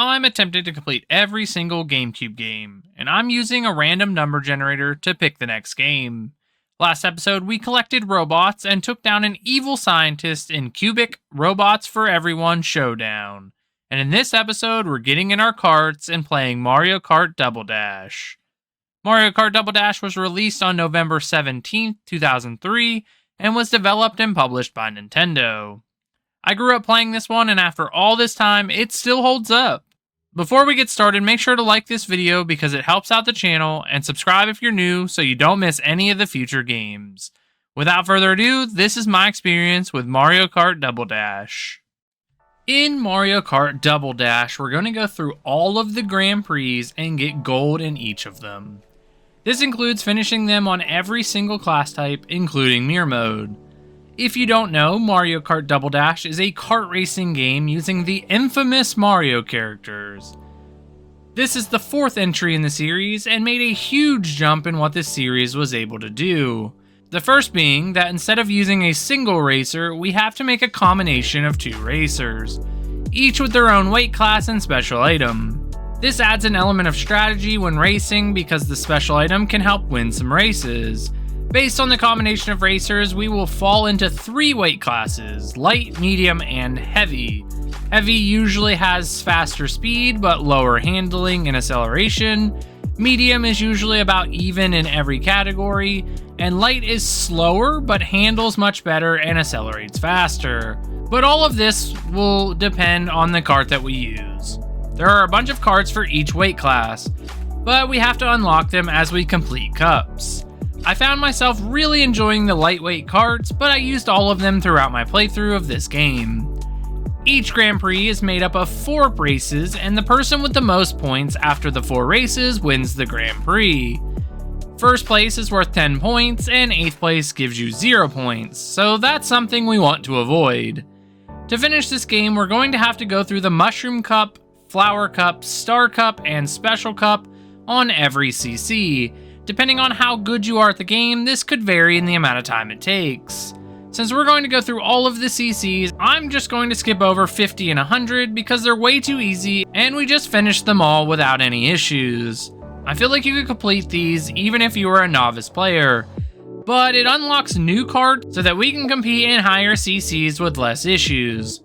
I'm attempting to complete every single GameCube game, and I'm using a random number generator to pick the next game. Last episode, we collected robots and took down an evil scientist in Cubic Robots for Everyone Showdown. And in this episode, we're getting in our karts and playing Mario Kart Double Dash. Mario Kart Double Dash was released on November 17, 2003, and was developed and published by Nintendo. I grew up playing this one, and after all this time, it still holds up. Before we get started, make sure to like this video because it helps out the channel, and subscribe if you're new so you don't miss any of the future games. Without further ado, this is my experience with Mario Kart Double Dash. In Mario Kart Double Dash, we're going to go through all of the Grand Prix and get gold in each of them. This includes finishing them on every single class type, including Mirror Mode. If you don't know, Mario Kart Double Dash is a kart racing game using the infamous Mario characters. This is the fourth entry in the series and made a huge jump in what this series was able to do. The first being that instead of using a single racer, we have to make a combination of two racers, each with their own weight class and special item. This adds an element of strategy when racing because the special item can help win some races. Based on the combination of racers, we will fall into three weight classes: light, medium, and heavy. Heavy usually has faster speed, but lower handling and acceleration. Medium is usually about even in every category, and light is slower, but handles much better and accelerates faster. But all of this will depend on the kart that we use. There are a bunch of karts for each weight class, but we have to unlock them as we complete cups. I found myself really enjoying the lightweight karts, but I used all of them throughout my playthrough of this game. Each Grand Prix is made up of 4 races, and the person with the most points after the 4 races wins the Grand Prix. First place is worth 10 points, and 8th place gives you 0 points, so that's something we want to avoid. To finish this game, we're going to have to go through the Mushroom Cup, Flower Cup, Star Cup, and Special Cup on every CC. Depending on how good you are at the game, this could vary in the amount of time it takes. Since we're going to go through all of the CCs, I'm just going to skip over 50 and 100 because they're way too easy and we just finished them all without any issues. I feel like you could complete these even if you were a novice player, but it unlocks new karts so that we can compete in higher CCs with less issues.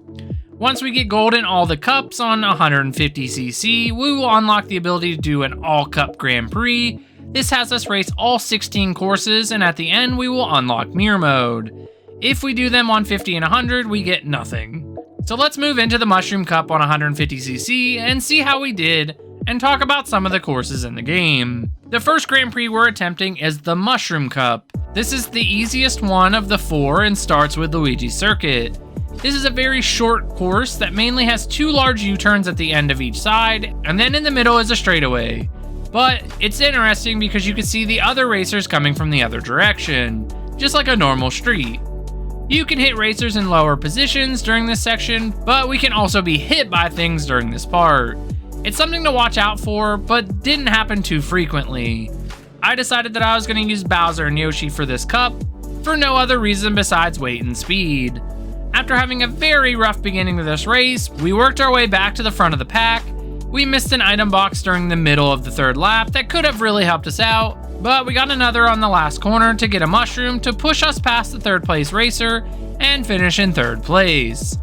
Once we get gold in all the cups on 150cc, we will unlock the ability to do an all-cup Grand Prix. This has us race all 16 courses, and at the end we will unlock Mirror Mode. If we do them on 50 and 100, we get nothing. So let's move into the Mushroom Cup on 150cc and see how we did, and talk about some of the courses in the game. The first Grand Prix we're attempting is the Mushroom Cup. This is the easiest one of the 4 and starts with Luigi's Circuit. This is a very short course that mainly has 2 large U-turns at the end of each side, and then in the middle is a straightaway. But it's interesting because you can see the other racers coming from the other direction, just like a normal street. You can hit racers in lower positions during this section, but we can also be hit by things during this part. It's something to watch out for, but didn't happen too frequently. I decided that I was going to use Bowser and Yoshi for this cup, for no other reason besides weight and speed. After having a very rough beginning of this race, we worked our way back to the front of the pack. We missed an item box during the middle of the 3rd lap that could have really helped us out, but we got another on the last corner to get a mushroom to push us past the 3rd place racer and finish in 3rd place.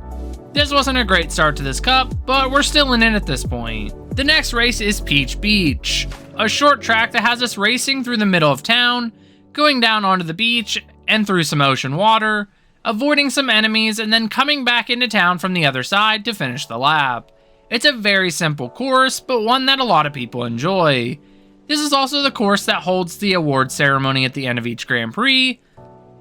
This wasn't a great start to this cup, but we're still in it at this point. The next race is Peach Beach, a short track that has us racing through the middle of town, going down onto the beach and through some ocean water, avoiding some enemies, and then coming back into town from the other side to finish the lap. It's a very simple course, but one that a lot of people enjoy. This is also the course that holds the award ceremony at the end of each Grand Prix,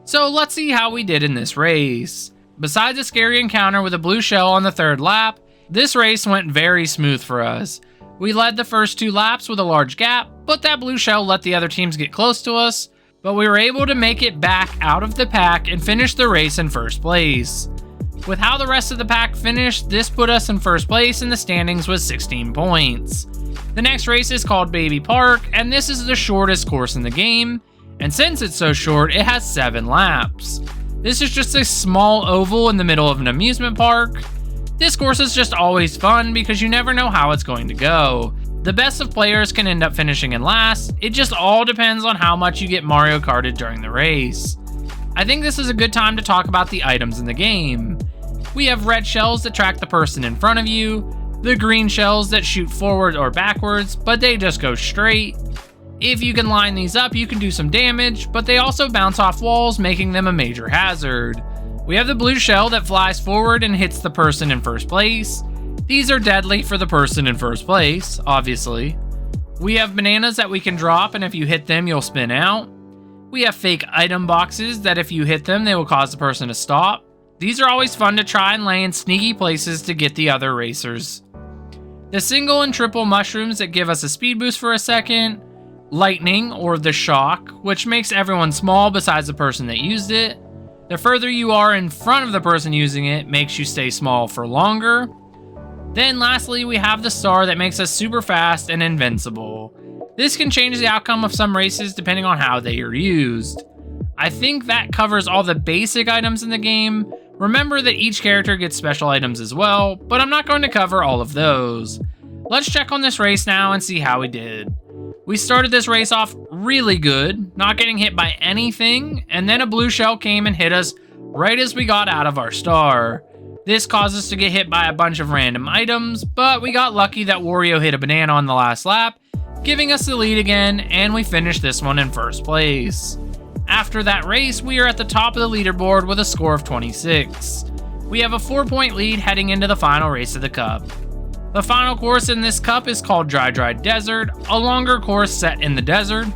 so let's see how we did in this race. Besides a scary encounter with a blue shell on the 3rd lap, this race went very smooth for us. We led the first 2 laps with a large gap, but that blue shell let the other teams get close to us, but we were able to make it back out of the pack and finish the race in 1st place. With how the rest of the pack finished, this put us in 1st place in the standings with 16 points. The next race is called Baby Park, and this is the shortest course in the game, and since it's so short, it has 7 laps. This is just a small oval in the middle of an amusement park. This course is just always fun because you never know how it's going to go. The best of players can end up finishing in last, it just all depends on how much you get Mario Karted during the race. I think this is a good time to talk about the items in the game. We have red shells that track the person in front of you, the green shells that shoot forward or backwards, but they just go straight. If you can line these up, you can do some damage, but they also bounce off walls, making them a major hazard. We have the blue shell that flies forward and hits the person in first place. These are deadly for the person in first place, obviously. We have bananas that we can drop, and if you hit them, you'll spin out. We have fake item boxes that if you hit them, they will cause the person to stop. These are always fun to try and lay in sneaky places to get the other racers. The single and triple mushrooms that give us a speed boost for a second. Lightning, or the shock, which makes everyone small besides the person that used it. The further you are in front of the person using it, makes you stay small for longer. Then lastly, we have the star that makes us super fast and invincible. This can change the outcome of some races depending on how they are used. I think that covers all the basic items in the game. Remember that each character gets special items as well, but I'm not going to cover all of those. Let's check on this race now and see how we did. We started this race off really good, not getting hit by anything, and then a blue shell came and hit us right as we got out of our star. This caused us to get hit by a bunch of random items, but we got lucky that Wario hit a banana on the last lap, giving us the lead again, and we finished this one in first place. After that race, we are at the top of the leaderboard with a score of 26. We have a 4-point lead heading into the final race of the cup. The final course in this cup is called Dry Desert, a longer course set in the desert.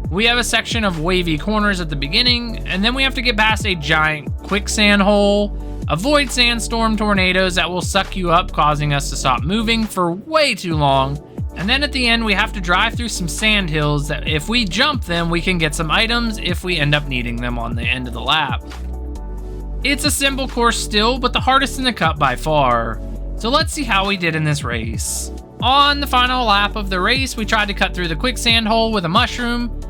We have a section of wavy corners at the beginning, and then we have to get past a giant quicksand hole, avoid sandstorm tornadoes that will suck you up, causing us to stop moving for way too long, and then at the end we have to drive through some sand hills that if we jump them, we can get some items if we end up needing them on the end of the lap. It's a simple course still, but the hardest in the cup by far. So let's see how we did in this race. On the final lap of the race, we tried to cut through the quicksand hole with a mushroom.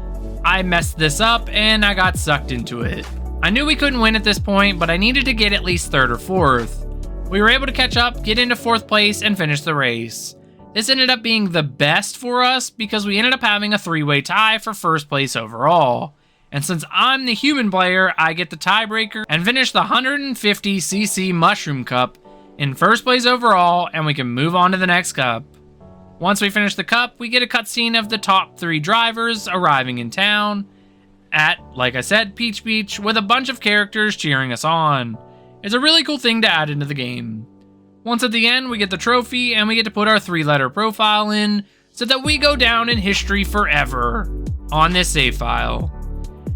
I messed this up and I got sucked into it. I knew we couldn't win at this point, but I needed to get at least 3rd or 4th. We were able to catch up, get into 4th place, and finish the race. This ended up being the best for us because we ended up having a 3-way tie for 1st place overall. And since I'm the human player, I get the tiebreaker and finish the 150cc Mushroom Cup in 1st place overall, and we can move on to the next cup. Once we finish the cup, we get a cutscene of the top 3 drivers arriving in town at, like I said, Peach Beach with a bunch of characters cheering us on. It's a really cool thing to add into the game. Once at the end, we get the trophy and we get to put our 3-letter profile in so that we go down in history forever on this save file.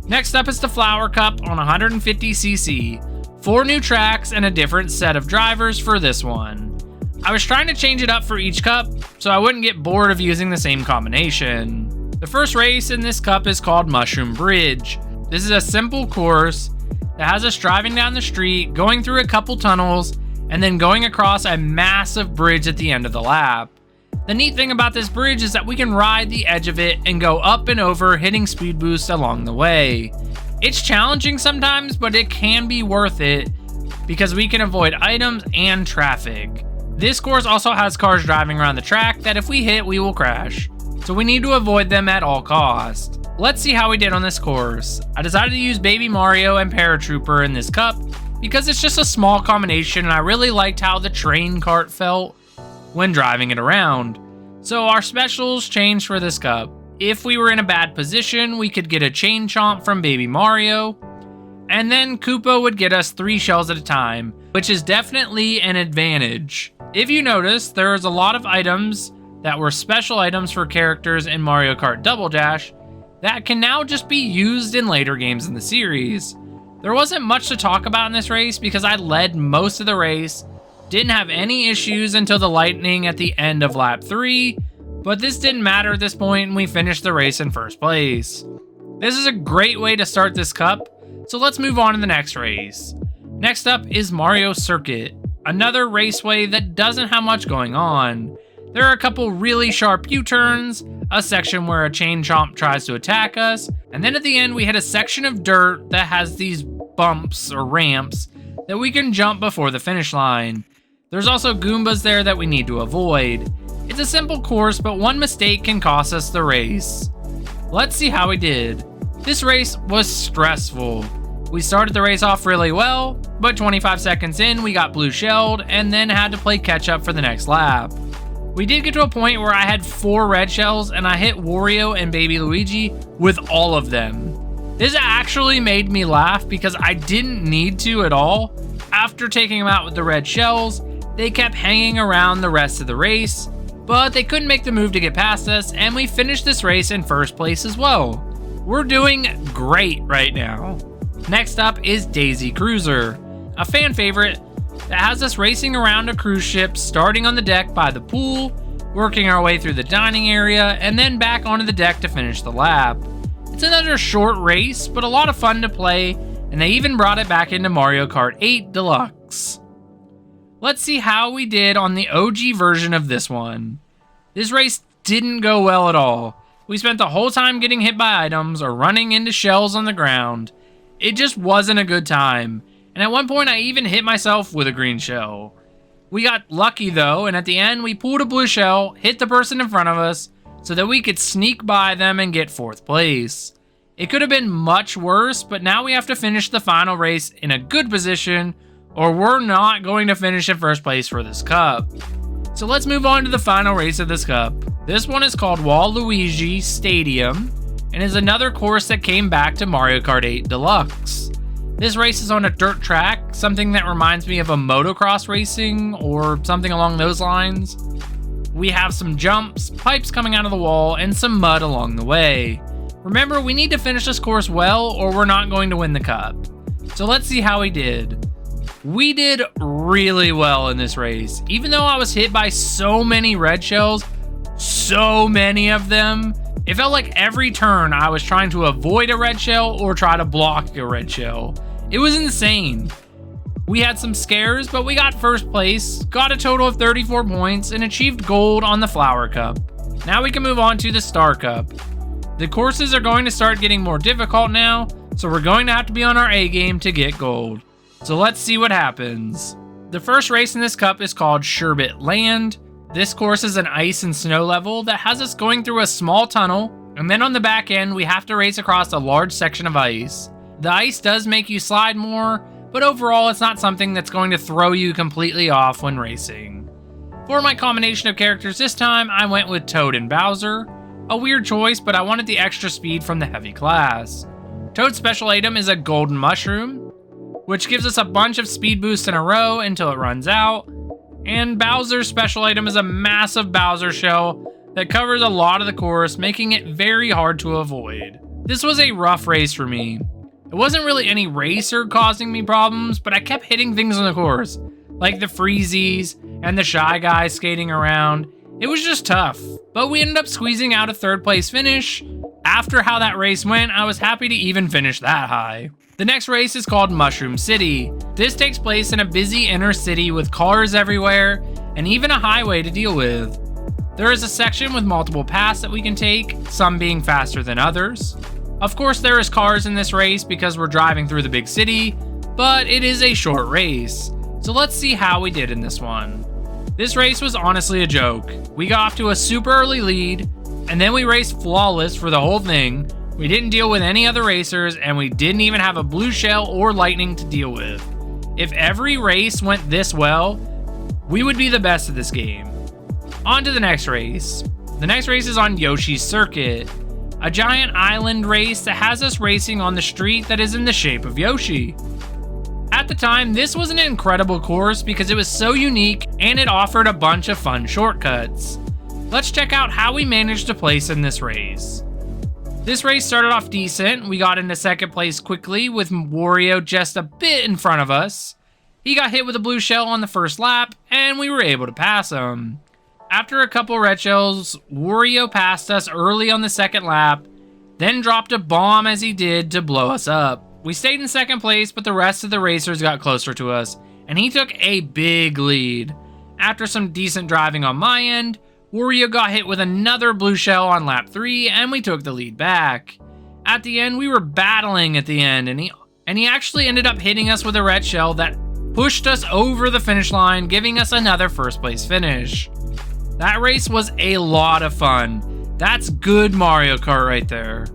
Next up is the Flower Cup on 150cc. 4 new tracks and a different set of drivers for this one. I was trying to change it up for each cup so I wouldn't get bored of using the same combination. The first race in this cup is called Mushroom Bridge. This is a simple course that has us driving down the street, going through a couple tunnels, and then going across a massive bridge at the end of the lap. The neat thing about this bridge is that we can ride the edge of it and go up and over, hitting speed boosts along the way. It's challenging sometimes, but it can be worth it because we can avoid items and traffic. This course also has cars driving around the track that if we hit, we will crash. So we need to avoid them at all costs. Let's see how we did on this course. I decided to use Baby Mario and Paratrooper in this cup because it's just a small combination and I really liked how the train cart felt when driving it around. So our specials changed for this cup. If we were in a bad position, we could get a chain chomp from Baby Mario, and then Koopa would get us 3 shells at a time, which is definitely an advantage. If you notice, there is a lot of items that were special items for characters in Mario Kart Double Dash that can now just be used in later games in the series. There wasn't much to talk about in this race because I led most of the race, didn't have any issues until the lightning at the end of lap 3, but this didn't matter at this point and we finished the race in 1st place. This is a great way to start this cup, so let's move on to the next race. Next up is Mario Circuit, another raceway that doesn't have much going on. There are a couple really sharp U-turns, a section where a chain chomp tries to attack us, and then at the end we hit a section of dirt that has these bumps or ramps that we can jump before the finish line. There's also Goombas there that we need to avoid. It's a simple course, but one mistake can cost us the race. Let's see how we did. This race was stressful. We started the race off really well, but 25 seconds in, we got blue shelled and then had to play catch up for the next lap. We did get to a point where I had 4 red shells and I hit Wario and Baby Luigi with all of them. This actually made me laugh because I didn't need to at all. After taking them out with the red shells, they kept hanging around the rest of the race, but they couldn't make the move to get past us, and we finished this race in first place as well. We're doing great right now. Next up is Daisy Cruiser, a fan favorite that has us racing around a cruise ship, starting on the deck by the pool, working our way through the dining area, and then back onto the deck to finish the lap. It's another short race, but a lot of fun to play, and they even brought it back into Mario Kart 8 Deluxe. Let's see how we did on the OG version of this one. This race didn't go well at all. We spent the whole time getting hit by items or running into shells on the ground. It just wasn't a good time, and at one point I even hit myself with a green shell. We got lucky though, and at the end we pulled a blue shell, hit the person in front of us, so that we could sneak by them and get 4th place. It could have been much worse, but now we have to finish the final race in a good position, or we're not going to finish in first place for this cup. So let's move on to the final race of this cup. This one is called Waluigi Stadium, and is another course that came back to Mario Kart 8 Deluxe. This race is on a dirt track, something that reminds me of a motocross racing or something along those lines. We have some jumps, pipes coming out of the wall, and some mud along the way. Remember, we need to finish this course well or we're not going to win the cup. So let's see how we did. We did really well in this race. Even though I was hit by so many red shells, so many of them, it felt like every turn I was trying to avoid a red shell or try to block a red shell. It was insane. We had some scares, but we got first place, got a total of 34 points, and achieved gold on the Flower Cup. Now we can move on to the Star Cup. The courses are going to start getting more difficult now, so we're going to have to be on our A game to get gold. So let's see what happens. The first race in this cup is called Sherbet Land. This course is an ice and snow level that has us going through a small tunnel, and then on the back end we have to race across a large section of ice. The ice does make you slide more, but overall it's not something that's going to throw you completely off when racing. For my combination of characters this time, I went with Toad and Bowser. A weird choice, but I wanted the extra speed from the heavy class. Toad's special item is a golden mushroom, which gives us a bunch of speed boosts in a row until it runs out. And Bowser's special item is a massive Bowser shell that covers a lot of the course, making it very hard to avoid. This was a rough race for me. It wasn't really any racer causing me problems, but I kept hitting things on the course, like the Freezies and the Shy Guys skating around. It was just tough, but we ended up squeezing out a 3rd place finish. After how that race went, I was happy to even finish that high. The next race is called Mushroom City. This takes place in a busy inner city with cars everywhere and even a highway to deal with. There is a section with multiple paths that we can take, some being faster than others. Of course, there is cars in this race because we're driving through the big city, but it is a short race. So let's see how we did in this one. This race was honestly a joke. We got off to a super early lead, and then we raced flawless for the whole thing. We didn't deal with any other racers, and we didn't even have a blue shell or lightning to deal with. If every race went this well, we would be the best at this game. On to the next race. The next race is on Yoshi's Circuit, a giant island race that has us racing on the street that is in the shape of Yoshi. At the time, this was an incredible course because it was so unique and it offered a bunch of fun shortcuts. Let's check out how we managed to place in this race. This race started off decent. We got into 2nd place quickly with Wario just a bit in front of us. He got hit with a blue shell on the first lap and we were able to pass him. After a couple red shells, Wario passed us early on the 2nd lap, then dropped a bomb as he did to blow us up. We stayed in 2nd place, but the rest of the racers got closer to us, and he took a big lead. After some decent driving on my end, Wario got hit with another blue shell on lap 3, and we took the lead back. At the end, we were battling at the end, and he actually ended up hitting us with a red shell that pushed us over the finish line, giving us another first place finish. That race was a lot of fun. That's good Mario Kart right there.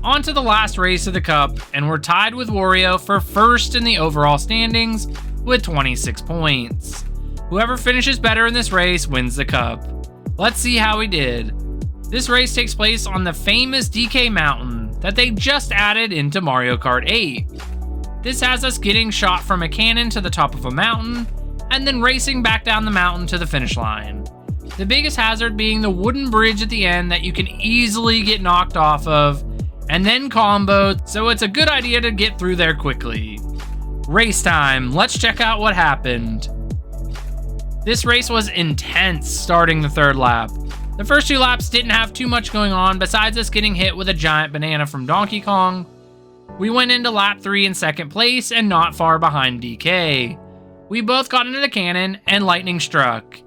On to the last race of the cup, and we're tied with Wario for first in the overall standings with 26 points. Whoever finishes better in this race wins the cup. Let's see how we did. This race takes place on the famous DK Mountain that they just added into Mario Kart 8. This has us getting shot from a cannon to the top of a mountain, and then racing back down the mountain to the finish line. The biggest hazard being the wooden bridge at the end that you can easily get knocked off of, and then comboed, so it's a good idea to get through there quickly. Race time, let's check out what happened. This race was intense starting the third lap. The first 2 laps didn't have too much going on besides us getting hit with a giant banana from Donkey Kong. We went into lap 3 in second place and not far behind DK. We both got into the cannon and lightning struck.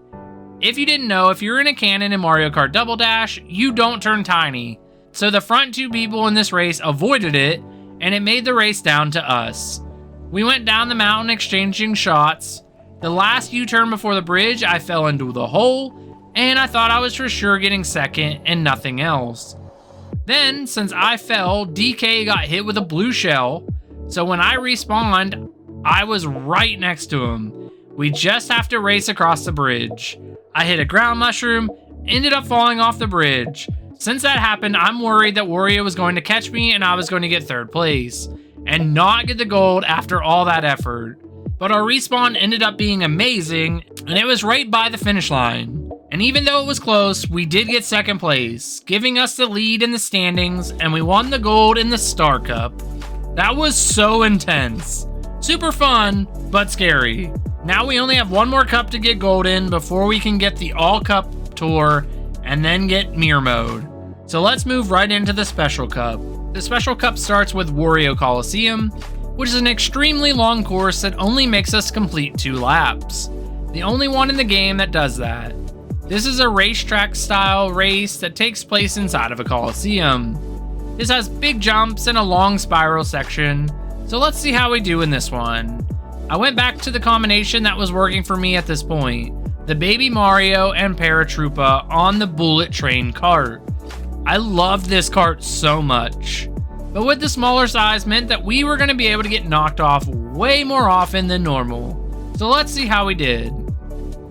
If you didn't know, if you're in a cannon in Mario Kart Double Dash, you don't turn tiny. So the front 2 people in this race avoided it, and it made the race down to us. We went down the mountain exchanging shots. The last U-turn before the bridge, I fell into the hole, and I thought I was for sure getting second and nothing else. Then, since I fell, DK got hit with a blue shell, so when I respawned, I was right next to him. We just have to race across the bridge. I hit a ground mushroom, ended up falling off the bridge. Since that happened, I'm worried that Wario was going to catch me and I was going to get third place, and not get the gold after all that effort. But our respawn ended up being amazing, and it was right by the finish line. And even though it was close, we did get second place, giving us the lead in the standings, and we won the gold in the Star Cup. That was so intense. Super fun, but scary. Now we only have one more cup to get gold in before we can get the All Cup tour and then get Mirror Mode. So let's move right into the Special Cup. The Special Cup starts with Wario Coliseum, which is an extremely long course that only makes us complete 2 laps. The only one in the game that does that. This is a racetrack style race that takes place inside of a coliseum. This has big jumps and a long spiral section, so let's see how we do in this one. I went back to the combination that was working for me at this point, the Baby Mario and Paratroopa on the bullet train cart. I loved this cart so much, but with the smaller size meant that we were going to be able to get knocked off way more often than normal. So let's see how we did.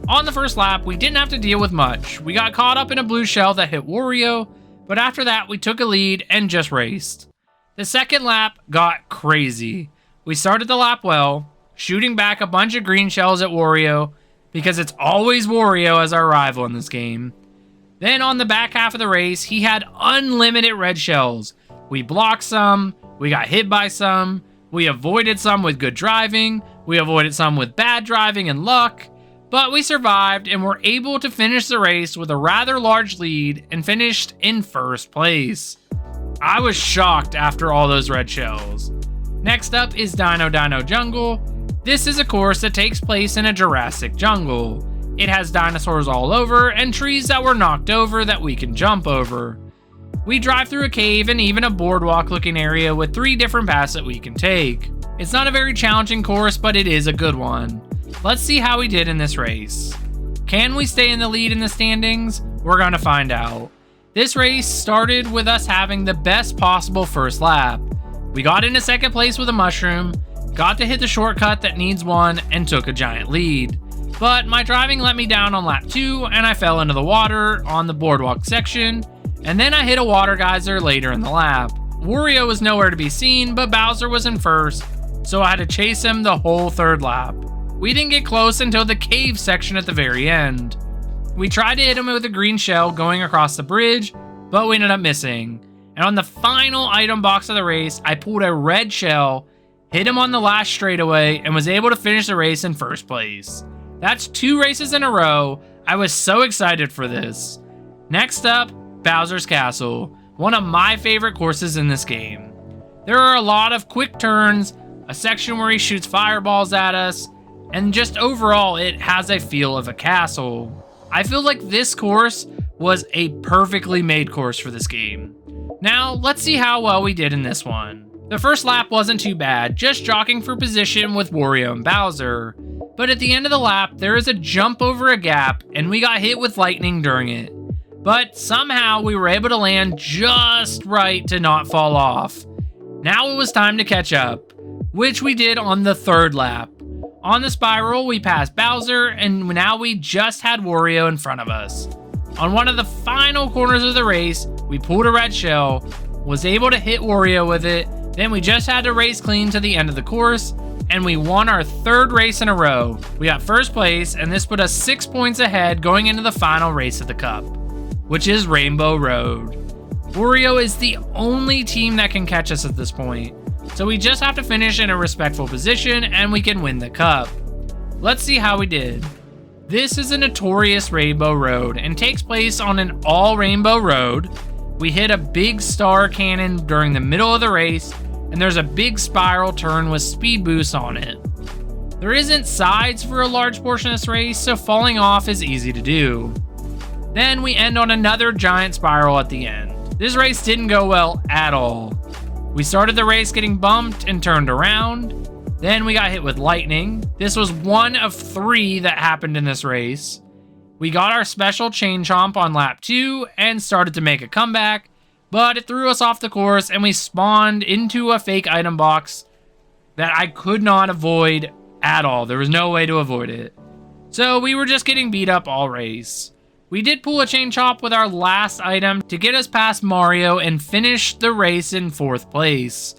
On the first lap, we didn't have to deal with much. We got caught up in a blue shell that hit Wario, but after that, we took a lead and just raced. The second lap got crazy. We started the lap well, shooting back a bunch of green shells at Wario, because it's always Wario as our rival in this game. Then on the back half of the race, he had unlimited red shells. We blocked some, we got hit by some, we avoided some with good driving, we avoided some with bad driving and luck, but we survived and were able to finish the race with a rather large lead and finished in first place. I was shocked after all those red shells. Next up is Dino Dino Jungle. This is a course that takes place in a Jurassic jungle. It has dinosaurs all over and trees that were knocked over that we can jump over. We drive through a cave and even a boardwalk looking area with 3 different paths that we can take. It's not a very challenging course, but it is a good one. Let's see how we did in this race. Can we stay in the lead in the standings? We're gonna find out. This race started with us having the best possible first lap. We got into second place with a mushroom, got to hit the shortcut that needs one, and took a giant lead. But my driving let me down on lap 2, and I fell into the water on the boardwalk section, and then I hit a water geyser later in the lap. Wario was nowhere to be seen, but Bowser was in first, so I had to chase him the whole third lap. We didn't get close until the cave section at the very end. We tried to hit him with a green shell going across the bridge, but we ended up missing. And on the final item box of the race, I pulled a red shell, hit him on the last straightaway, and was able to finish the race in first place. That's 2 races in a row. I was so excited for this. Next up, Bowser's Castle, one of my favorite courses in this game. There are a lot of quick turns, a section where he shoots fireballs at us, and just overall it has a feel of a castle. I feel like this course was a perfectly made course for this game. Now, let's see how well we did in this one. The first lap wasn't too bad, just jockeying for position with Wario and Bowser. But at the end of the lap, there is a jump over a gap, and we got hit with lightning during it. But somehow we were able to land just right to not fall off. Now it was time to catch up, which we did on the third lap. On the spiral, we passed Bowser, and now we just had Wario in front of us. On one of the final corners of the race, we pulled a red shell, was able to hit Wario with it, then we just had to race clean to the end of the course, and we won our third race in a row. We got first place, and this put us 6 points ahead going into the final race of the cup, which is Rainbow Road. Wario is the only team that can catch us at this point, so we just have to finish in a respectful position and we can win the cup. Let's see how we did. This is a notorious Rainbow Road and takes place on an all rainbow road. We hit a big star cannon during the middle of the race, and there's a big spiral turn with speed boosts on it. There isn't sides for a large portion of this race, so falling off is easy to do. Then we end on another giant spiral at the end. This race didn't go well at all. We started the race getting bumped and turned around. Then we got hit with lightning. This was one of 3 that happened in this race. We got our special chain chomp on lap 2 and started to make a comeback, but it threw us off the course and we spawned into a fake item box that I could not avoid at all. There was no way to avoid it. So we were just getting beat up all race. We did pull a chain chomp with our last item to get us past Mario and finish the race in 4th place.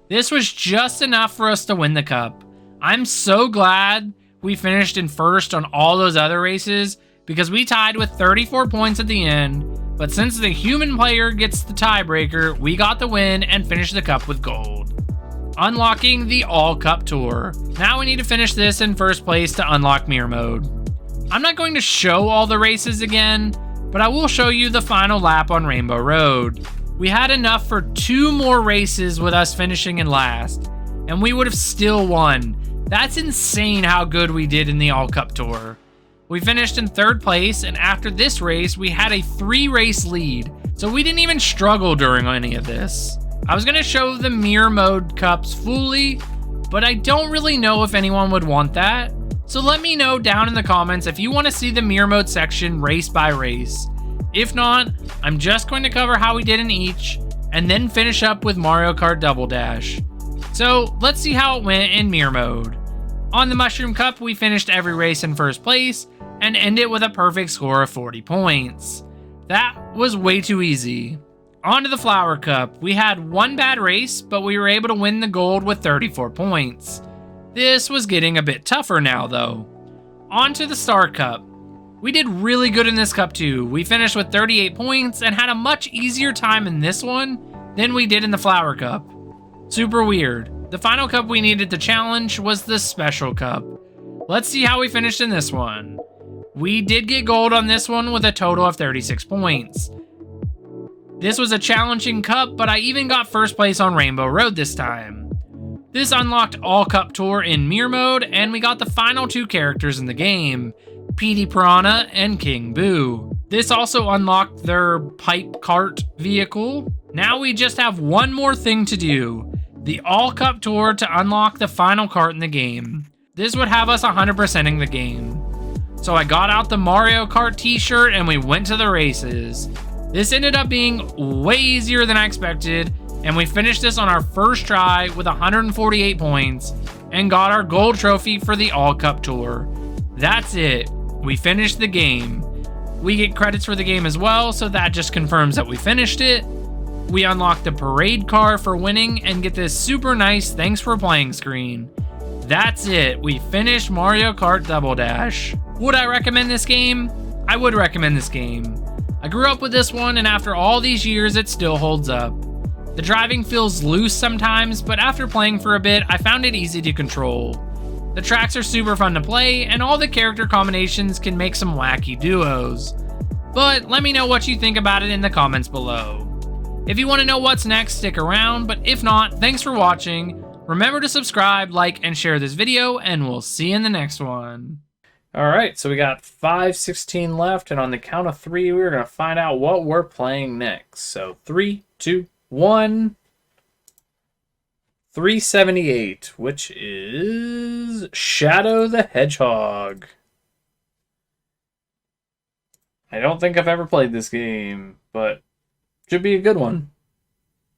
This was just enough for us to win the cup. I'm so glad we finished in first on all those other races because we tied with 34 points at the end, but since the human player gets the tiebreaker, we got the win and finished the cup with gold. Unlocking the All Cup Tour. Now we need to finish this in first place to unlock Mirror Mode. I'm not going to show all the races again, but I will show you the final lap on Rainbow Road. We had enough for 2 more races with us finishing in last, and we would have still won. That's insane how good we did in the All Cup Tour. We finished in 3rd place, and after this race, we had a 3-race lead, so we didn't even struggle during any of this. I was going to show the Mirror Mode Cups fully, but I don't really know if anyone would want that. So let me know down in the comments if you want to see the Mirror Mode section race by race. If not, I'm just going to cover how we did in each, and then finish up with Mario Kart Double Dash. So let's see how it went in Mirror Mode. On the Mushroom Cup, we finished every race in first place, and ended with a perfect score of 40 points. That was way too easy. On to the Flower Cup, we had one bad race, but we were able to win the gold with 34 points. This was getting a bit tougher now though. On to the Star Cup. We did really good in this cup too. We finished with 38 points and had a much easier time in this one than we did in the Flower Cup. Super weird. The final cup we needed to challenge was the Special Cup. Let's see how we finished in this one. We did get gold on this one with a total of 36 points. This was a challenging cup, but I even got first place on Rainbow Road this time. This unlocked All Cup Tour in Mirror Mode, and we got the final 2 characters in the game, Petey Piranha and King Boo. This also unlocked their pipe cart vehicle. Now we just have one more thing to do, the All Cup Tour to unlock the final cart in the game. This would have us 100%ing the game. So I got out the Mario Kart t-shirt and we went to the races. This ended up being way easier than I expected, and we finished this on our first try with 148 points and got our gold trophy for the All Cup Tour. That's it. We finished the game. We get credits for the game as well, so that just confirms that we finished it. We unlocked the parade car for winning and get this super nice thanks for playing screen. That's it. We finished Mario Kart Double Dash. Would I recommend this game? I would recommend this game. I grew up with this one, and after all these years, it still holds up. The driving feels loose sometimes, but after playing for a bit, I found it easy to control. The tracks are super fun to play, and all the character combinations can make some wacky duos. But let me know what you think about it in the comments below. If you want to know what's next, stick around, but if not, thanks for watching. Remember to subscribe, like, and share this video, and we'll see you in the next one. Alright, so we got 5:16 left, and on the count of 3, we're going to find out what we're playing next. So 3, 2, 1. 378, which is Shadow the Hedgehog. I don't think I've ever played this game, but should be a good one.